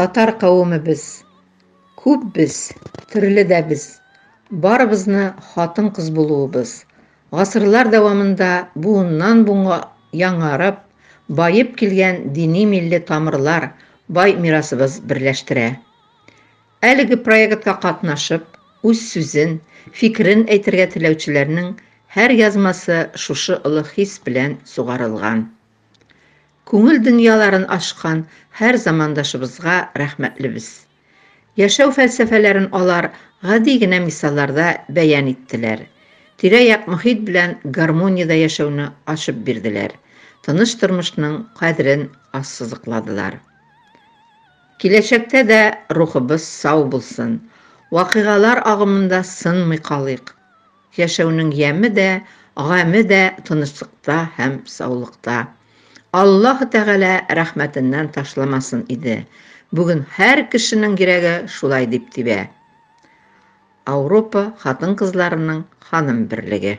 Татар кавымы без. Күп без, төрле дә без. Барыбызны хатын-кыз булуыбыз. Гасырлар дәвамында буыннан-буынга яңарып, байып килгән дини милли тамырлар бай мирасыбыз берләштерә. Әлеге проектка катнашып, үз сүзен, фикерен әйтергә теләүчеләрнең һәр язмасы шушы олы хис белән сугарылган. Күңел дөньяларын ашкан һәр замандашыбызга рәхмәтлебез. Яшәү фәлсәфәләрен алар гади генә мисалларда бәян иттеләр. Тирә-як мөхит белән гармониядә яшәүне ачып бирделәр. Тыныч тормышның кадерен ассызыкладылар. Киләчәктә дә рухыбыз сау булсын. Вакыйгалар агымында сынмый калыйк. Яшәүнең яме дә, гаме дә тынычлыкта һәм саулыкта. Аллаһ Тәгалә рәхмәтеннән ташламасын иде. Бүген һәр кешенең йөрәге шулай дип тибә. Ауропа хатын-кызларының ханым берлеге.